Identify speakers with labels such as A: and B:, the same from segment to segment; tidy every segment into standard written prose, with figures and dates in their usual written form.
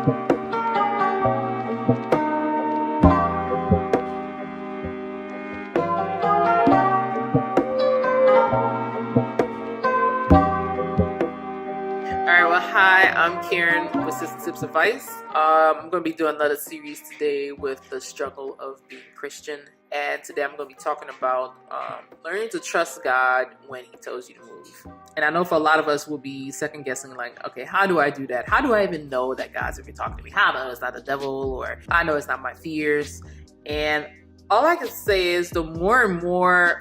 A: Hi, I'm Karen with Sister Tips Advice. I'm going to be doing another series today with the struggle of being Christian. And today I'm going to be talking about learning to trust God when He tells you to move. And I know for a lot of us will be second guessing, like, okay, how do I do that? How do I even know that God's ever talking to me? How do I know it's not the devil, or I know it's not my fears? And all I can say is the more and more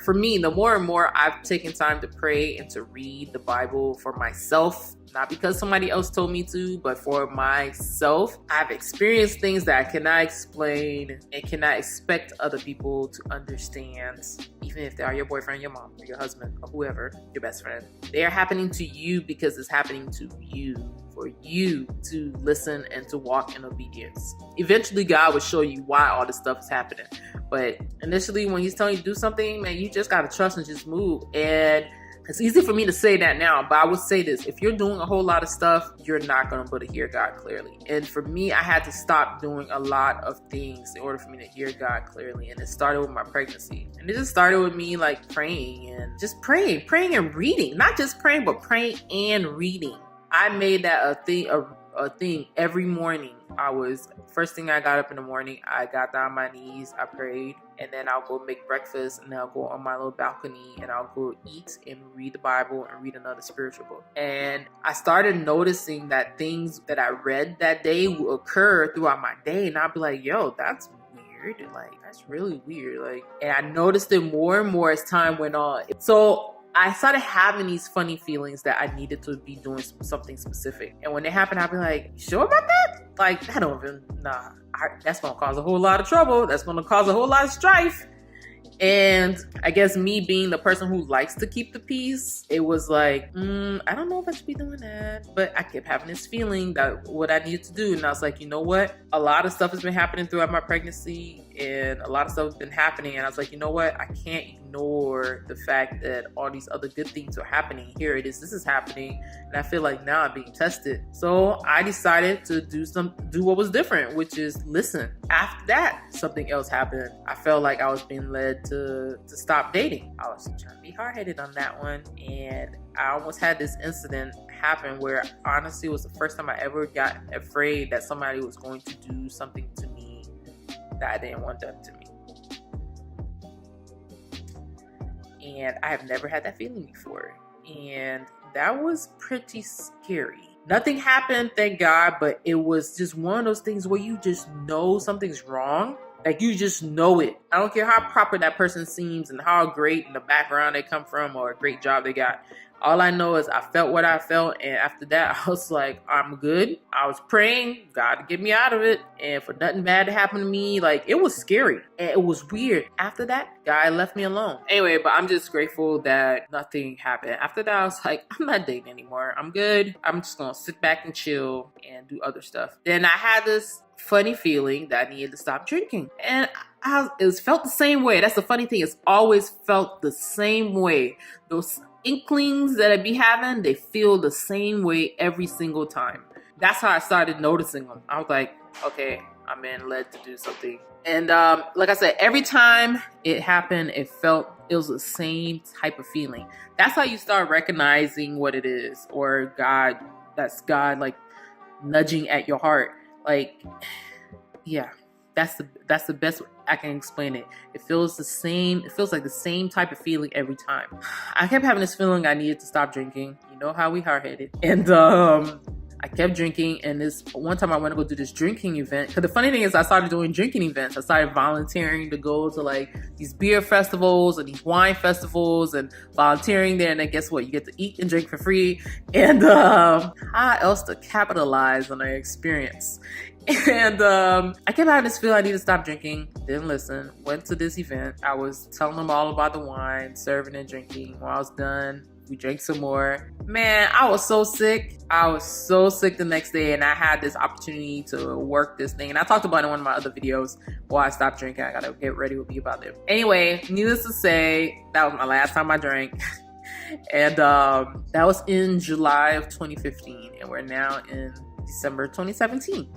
A: I've taken time to pray and to read the Bible for myself, not because somebody else told me to, but for myself, I've experienced things that I cannot explain and cannot expect other people to understand, even if they are your boyfriend, your mom, or your husband, or whoever, your best friend. They are happening to you because it's happening to you, for you to listen and to walk in obedience. Eventually, God will show you why all this stuff is happening. But initially, when He's telling you to do something, man, you just got to trust and just move. And it's easy for me to say that now, but I would say this: if you're doing a whole lot of stuff, you're not going to be able to hear God clearly. And for me, I had to stop doing a lot of things in order for me to hear God clearly. And it started with my pregnancy. And it just started with me like praying and reading. Not just praying, but praying and reading. I made that a thing every morning. First thing I got up in the morning, I got down on my knees, I prayed, and then I'll go make breakfast, and then I'll go on my little balcony, and I'll go eat and read the Bible and read another spiritual book. And I started noticing that things that I read that day would occur throughout my day, and I'll be like, yo, that's weird. Like, that's really weird. Like, and I noticed it more and more as time went on. So I started having these funny feelings that I needed to be doing something specific. And when it happened, I'd be like, sure about that? Like, that's going to cause a whole lot of trouble. That's going to cause a whole lot of strife. And I guess me being the person who likes to keep the peace, it was like, I don't know if I should be doing that. But I kept having this feeling that what I needed to do. And I was like, you know what? A lot of stuff has been happening throughout my pregnancy, and a lot of stuff has been happening. And I was like, you know what? I can't ignore the fact that all these other good things are happening. Here it is. This is happening. And I feel like now I'm being tested. So I decided to do what was different, which is listen. After that, something else happened. I felt like I was being led to stop dating. I was trying to be hard-headed on that one. And I almost had this incident happen where honestly it was the first time I ever got afraid that somebody was going to do something to me that I didn't want done to me. And I have never had that feeling before. And that was pretty scary. Nothing happened, thank God, but it was just one of those things where you just know something's wrong. Like, you just know it. I don't care how proper that person seems and how great in the background they come from or a great job they got. All I know is I felt what I felt, and after that, I was like, I'm good. I was praying, God to get me out of it, and for nothing bad to happen to me. Like, it was scary, and it was weird. After that, God left me alone. Anyway, but I'm just grateful that nothing happened. After that, I was like, I'm not dating anymore. I'm good. I'm just going to sit back and chill and do other stuff. Then I had this funny feeling that I needed to stop drinking, and it felt the same way. That's the funny thing. It's always felt the same way. Those inklings that I be having, they feel the same way every single time. That's how I started noticing them. I was like, okay, I'm being led to do something. And like I said, every time it happened, it was the same type of feeling. That's how you start recognizing what it is, or God, that's God like nudging at your heart. Like, yeah, that's the best way I can explain it. It feels the same. It feels like the same type of feeling every time. I kept having this feeling I needed to stop drinking. You know how we hard-headed. And I kept drinking, and this one time I went to go do this drinking event. Because the funny thing is, I started doing drinking events. I started volunteering to go to like these beer festivals and these wine festivals and volunteering there. And then guess what? You get to eat and drink for free. And how else to capitalize on the experience? And I kept having this feel I need to stop drinking. Didn't listen. Went to this event. I was telling them all about the wine, serving and drinking. When I was done, we drank some more. Man, I was so sick. I was so sick the next day, and I had this opportunity to work this thing. And I talked about it in one of my other videos. Why I stopped drinking. I gotta get ready with me about it. Anyway, needless to say, that was my last time I drank. And that was in July of 2015, and we're now in December 2017.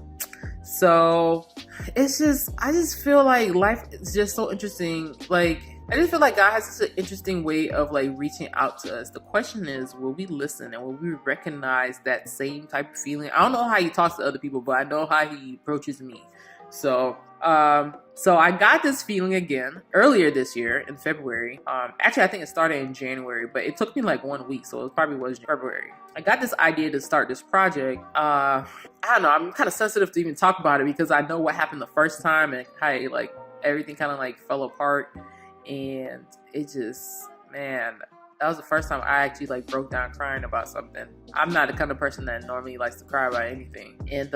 A: So it's just, I just feel like life is just so interesting. Like, I just feel like God has such an interesting way of like reaching out to us. The question is, will we listen and will we recognize that same type of feeling? I don't know how he talks to other people, but I know how he approaches me. So I got this feeling again earlier this year in February. Actually, I think it started in January, but it took me like 1 week, so it probably was February. I got this idea to start this project. I don't know. I'm kind of sensitive to even talk about it because I know what happened the first time and how like everything kind of like fell apart, and it just, man, that was the first time I actually like broke down crying about something. I'm not the kind of person that normally likes to cry about anything. And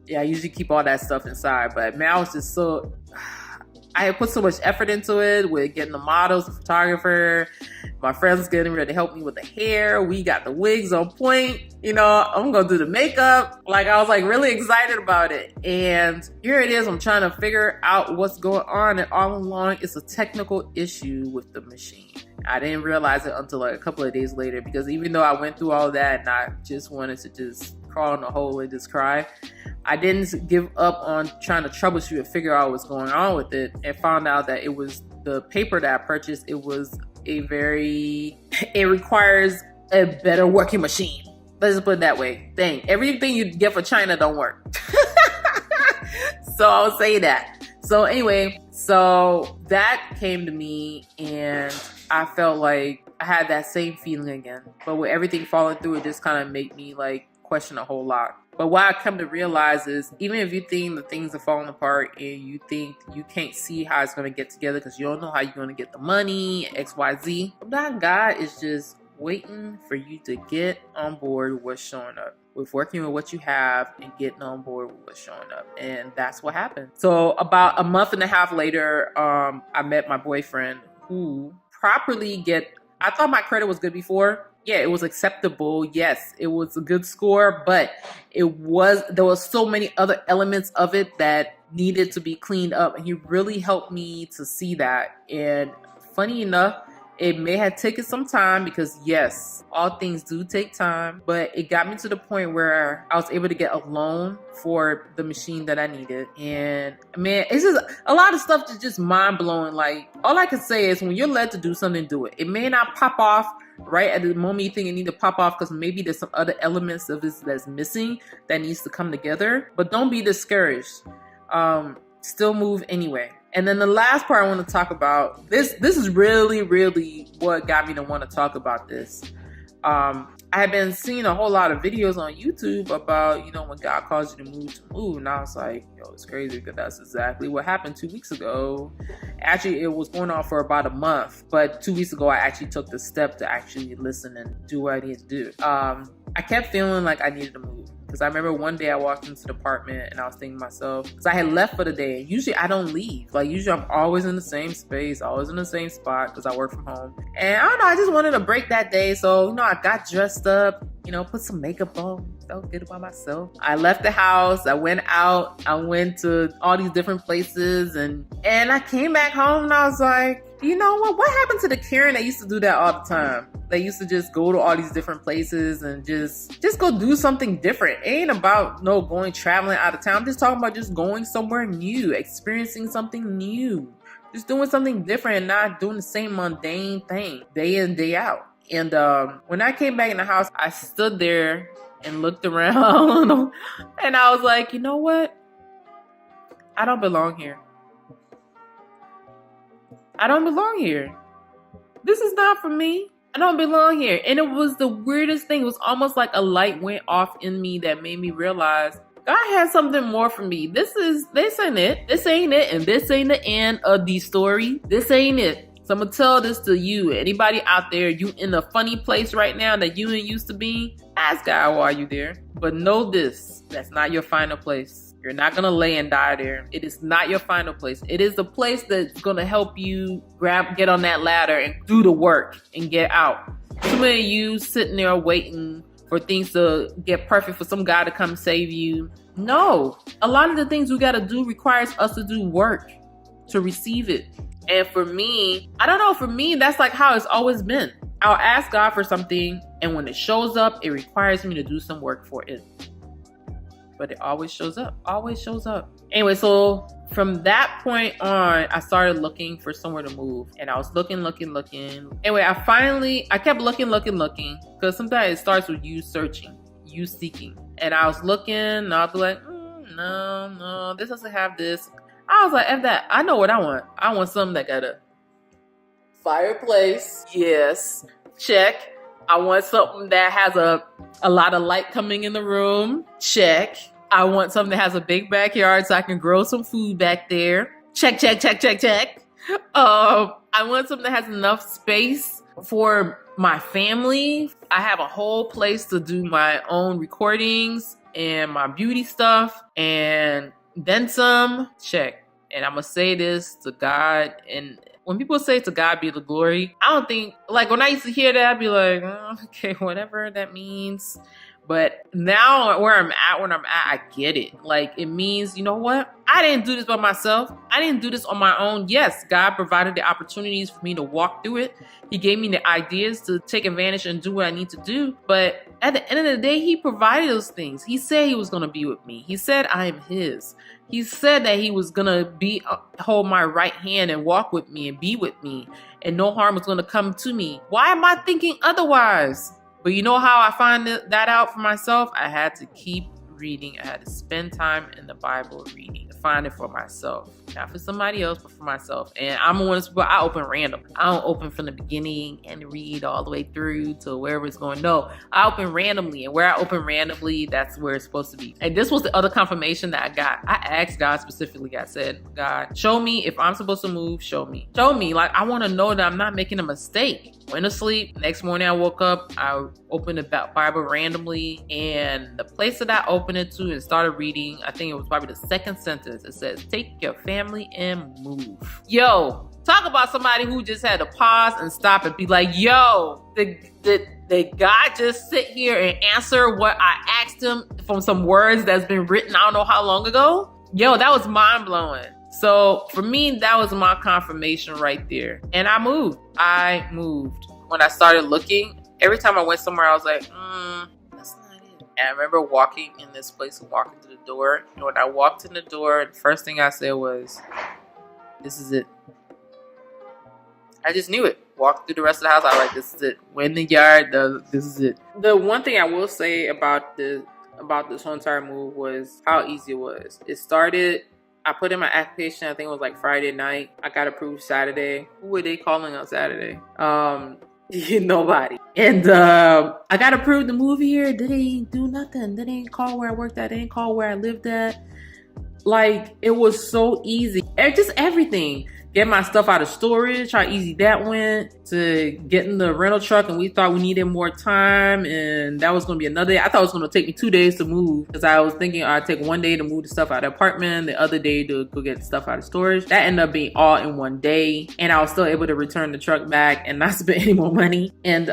A: yeah, I usually keep all that stuff inside. But man, I was just so, I had put so much effort into it with getting the models, the photographer. My friends was getting ready to help me with the hair. We got the wigs on point. You know, I'm going to do the makeup. Like, I was like really excited about it. And here it is. I'm trying to figure out what's going on. And all along, it's a technical issue with the machine. I didn't realize it until like a couple of days later, because even though I went through all that and I just wanted to just crawl in a hole and just cry, I didn't give up on trying to troubleshoot and figure out what's going on with it, and found out that it was the paper that I purchased. It was it requires a better working machine. Let's just put it that way. Dang, everything you get for China don't work. So I'll say that. So anyway, so that came to me and I felt like I had that same feeling again. But with everything falling through, it just kind of made me like question a whole lot. But what I come to realize is, even if you think the things are falling apart and you think you can't see how it's going to get together because you don't know how you're going to get the money, XYZ, that God is just waiting for you to get on board with what's showing up, with working with what you have and getting on board with what's showing up. And that's what happened. So about a month and a half later, I met my boyfriend who I thought my credit was good before. Yeah, it was acceptable. Yes, it was a good score, but there was so many other elements of it that needed to be cleaned up. And he really helped me to see that. And funny enough, it may have taken some time, because yes, all things do take time, but it got me to the point where I was able to get a loan for the machine that I needed. And man, it's just a lot of stuff that's just mind blowing. Like, all I can say is, when you're led to do something, do it. It may not pop off right at the moment you think it needs to pop off, because maybe there's some other elements of this that's missing that needs to come together. But don't be discouraged. Still move anyway. And then the last part I want to talk about, this is really, really what got me to want to talk about this. I have been seeing a whole lot of videos on YouTube about, when God calls you to move. And I was like, it's crazy, because that's exactly what happened 2 weeks ago. Actually, it was going on for about a month. But 2 weeks ago, I actually took the step to actually listen and do what I need to do. I kept feeling like I needed to move. Because I remember one day I walked into the apartment and I was thinking to myself, because I had left for the day. Usually I don't leave. Like, usually I'm always in the same space, always in the same spot, because I work from home. And I don't know, I just wanted to break that day. So, I got dressed up, put some makeup on, felt good about myself. I left the house, I went out, I went to all these different places, and I came back home and I was like, you know what happened to the Karen that used to do that all the time? They used to just go to all these different places and just go do something different. It ain't about going traveling out of town. I'm just talking about just going somewhere new, experiencing something new, just doing something different and not doing the same mundane thing day in, day out. And when I came back in the house, I stood there and looked around and I was like, you know what? I don't belong here. I don't belong here. This is not for me. I don't belong here. And it was the weirdest thing. It was almost like a light went off in me that made me realize God has something more for me. This ain't it. This ain't it. And this ain't the end of the story. This ain't it. So I'm going to tell this to you. Anybody out there, you in a funny place right now that you ain't used to be, ask God why you there. But know this, that's not your final place. You're not going to lay and die there. It is not your final place. It is the place that's going to help you get on that ladder and do the work and get out. Too many of you sitting there waiting for things to get perfect for some guy to come save you. No, a lot of the things we got to do requires us to do work to receive it. And for me, I don't know, for me, that's like how it's always been. I'll ask God for something, and when it shows up, it requires me to do some work for it. but it always shows up. Always shows up. Anyway, so from that point on, I started looking for somewhere to move, and I was looking. Anyway, I kept looking, because sometimes it starts with you searching, you seeking. And I was looking, and I'll be like, no, this doesn't have this. I was like, F that. I know what I want. I want something that got a fireplace. Yes, check. I want something that has a lot of light coming in the room. Check. I want something that has a big backyard so I can grow some food back there. Check. I want something that has enough space for my family. I have a whole place to do my own recordings and my beauty stuff, and then some. Check. And I'm gonna say this to God, and when people say to God be the glory, I don't think, like when I used to hear that, I'd be like, okay, whatever that means. But now when I'm at, I get it. Like, it means, you know what? I didn't do this by myself. I didn't do this on my own. Yes, God provided the opportunities for me to walk through it. He gave me the ideas to take advantage and do what I need to do. But at the end of the day, he provided those things. He said he was going to be with me. He said I am his. He said that he was going to hold my right hand and walk with me and be with me, and no harm was going to come to me. Why am I thinking otherwise? But you know how I find that out for myself? I had to keep reading. I had to spend time in the Bible reading to find it for myself. Not for somebody else, but for myself. And I'm one of those people, I open random. I don't open from the beginning and read all the way through to wherever it's going. No, I open randomly. And where I open randomly, that's where it's supposed to be. And this was the other confirmation that I got. I asked God specifically. I said, God, show me if I'm supposed to move. Show me. Show me. Like, I want to know that I'm not making a mistake. Went to sleep. Next morning I woke up. I opened the Bible randomly. And the place that I opened it to and started reading, I think it was probably the second sentence. It says, take your family and move. Yo, talk about somebody who just had to pause and stop and be like, yo, did God just sit here and answer what I asked him from some words that's been written I don't know how long ago? Yo, that was mind blowing. So for me, that was my confirmation right there. And I moved. When I started looking, every time I went somewhere, I was like, that's not it. And I remember walking in this place and walking through the door. And when I walked in the door, the first thing I said was, this is it. I just knew it. Walked through the rest of the house. I was like, this is it. Went in the yard. This is it. The one thing I will say about this whole entire move was how easy it was. It started, I put in my application, I think it was like Friday night. I got approved Saturday. Who were they calling on Saturday? Nobody. And I got approved to move here. They didn't do nothing. They didn't call where I worked at. They didn't call where I lived at. Like, it was so easy. Just everything. Get my stuff out of storage, how easy that went, to getting the rental truck, and we thought we needed more time, and that was going to be another day. I thought it was going to take me 2 days to move, because I was thinking I'd take one day to move the stuff out of the apartment, the other day to go get stuff out of storage. That ended up being all in one day, and I was still able to return the truck back and not spend any more money. And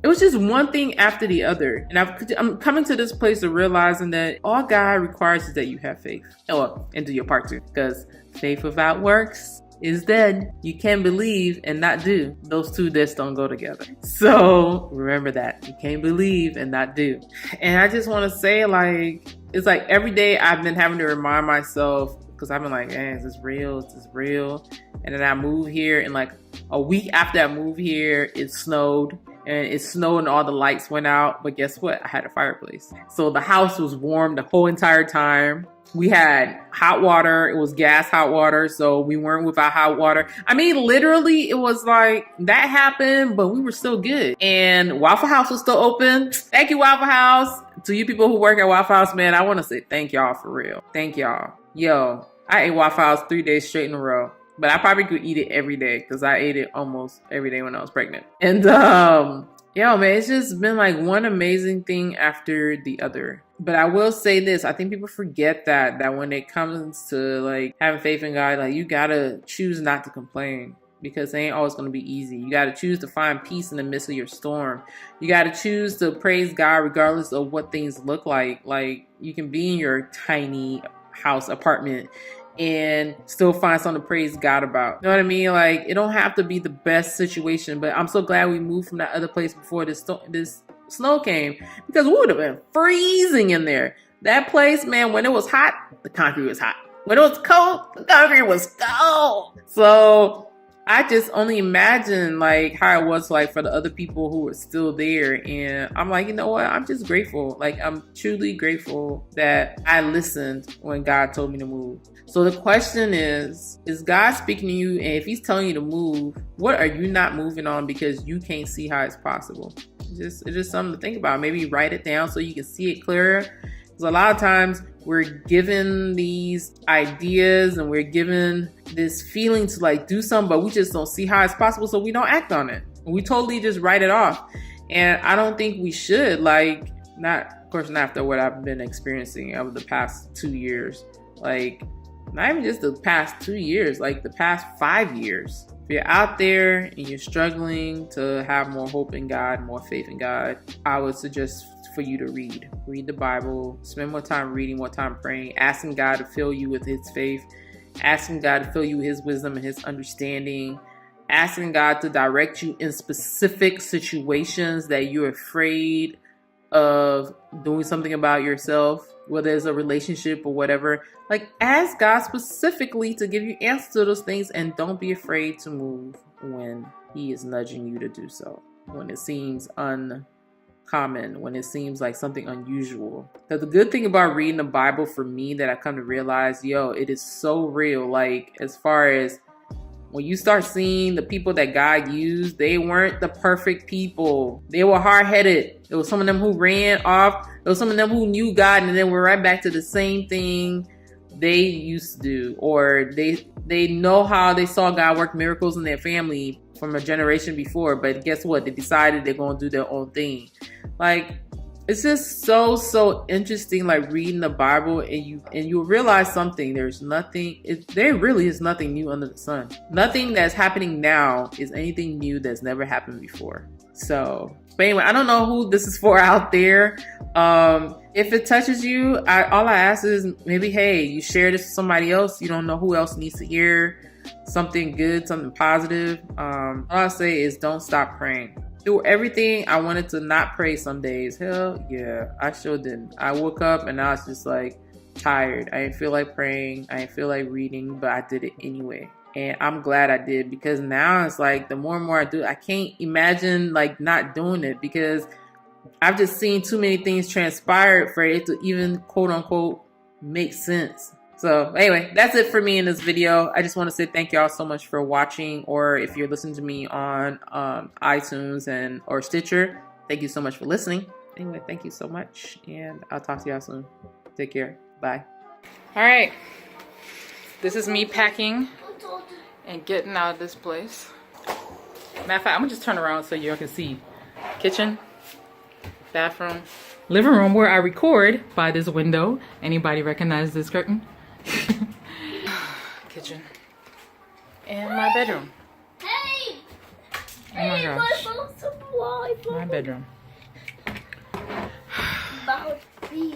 A: it was just one thing after the other. And I'm coming to this place of realizing that all God requires is that you have faith. And do your part too, because faith without works is dead. You can't believe and not do. Those two just don't go together. So remember that. You can't believe and not do. And I just want to say, like, it's like every day I've been having to remind myself, because I've been like, man, is this real? Is this real? And then I moved here, and like a week after I moved here, it snowed. And it snowed and all the lights went out. But guess what? I had a fireplace. So the house was warm the whole entire time. We had hot water. It was gas hot water. So we weren't without hot water. I mean, literally, it was like that happened, but we were still good. And Waffle House was still open. Thank you, Waffle House. To you people who work at Waffle House, man, I want to say thank y'all for real. Thank y'all. Yo, I ate Waffle House 3 days straight in a row. But I probably could eat it every day, because I ate it almost every day when I was pregnant. And yo, man, it's just been like one amazing thing after the other. But I will say this, I think people forget that when it comes to like having faith in God, like you gotta choose not to complain, because it ain't always gonna be easy. You gotta choose to find peace in the midst of your storm. You gotta choose to praise God regardless of what things look like. Like, you can be in your tiny house apartment and still find something to praise God about. You know what I mean? Like, it don't have to be the best situation, but I'm so glad we moved from that other place before this snow came, because we would have been freezing in there. That place, man, when it was hot, the concrete was hot. When it was cold, the concrete was cold. So I just only imagine like how it was like for the other people who were still there. And I'm like, you know what? I'm just grateful. Like, I'm truly grateful that I listened when God told me to move. So the question is God speaking to you? And if he's telling you to move, what are you not moving on because you can't see how it's possible? It's just something to think about. Maybe write it down so you can see it clearer. Because a lot of times we're given these ideas and we're given this feeling to like do something, but we just don't see how it's possible, so we don't act on it. We totally just write it off. And I don't think we should, like, of course, not after what I've been experiencing over the past 2 years. Like, not even just the past 2 years, like the past 5 years. If you're out there and you're struggling to have more hope in God, more faith in God, I would suggest for you to read the Bible, spend more time reading, more time praying, asking God to fill you with his faith, asking God to fill you with his wisdom and his understanding, asking God to direct you in specific situations that you're afraid of doing something about yourself, whether it's a relationship or whatever. Like, ask God specifically to give you answers to those things, and don't be afraid to move when he is nudging you to do so, when it seems uncommon, when it seems like something unusual. Because the good thing about reading the Bible for me that I come to realize, it is so real. Like, as far as when you start seeing the people that God used, they weren't the perfect people. They were hard-headed. There was some of them who ran off. There was some of them who knew God and then were right back to the same thing they used to do. Or they know how they saw God work miracles in their family from a generation before. But guess what? They decided they're going to do their own thing. Like, it's just so interesting, like reading the Bible, and you realize something. There really is nothing new under the sun. Nothing that's happening now is anything new that's never happened before. So, but anyway, I don't know who this is for out there. If it touches you, all I ask is maybe, hey, you share this with somebody else. You don't know who else needs to hear something good, something positive. All I say is don't stop praying. Through everything, I wanted to not pray some days. Hell yeah, I sure didn't. I woke up and I was just like tired. I didn't feel like praying. I didn't feel like reading, but I did it anyway. And I'm glad I did, because now it's like the more and more I do, I can't imagine like not doing it, because I've just seen too many things transpire for it to even quote unquote make sense. So anyway, that's it for me in this video. I just want to say thank y'all so much for watching, or if you're listening to me on iTunes or Stitcher, thank you so much for listening. Anyway, thank you so much, and I'll talk to y'all soon. Take care. Bye. All right. This is me packing and getting out of this place. Matter of fact, I'm gonna just turn around so y'all can see. Kitchen, bathroom, living room where I record by this window. Anybody recognize this curtain? Kitchen. And my bedroom.
B: Hey!
A: Oh my gosh. My bedroom.
B: About me.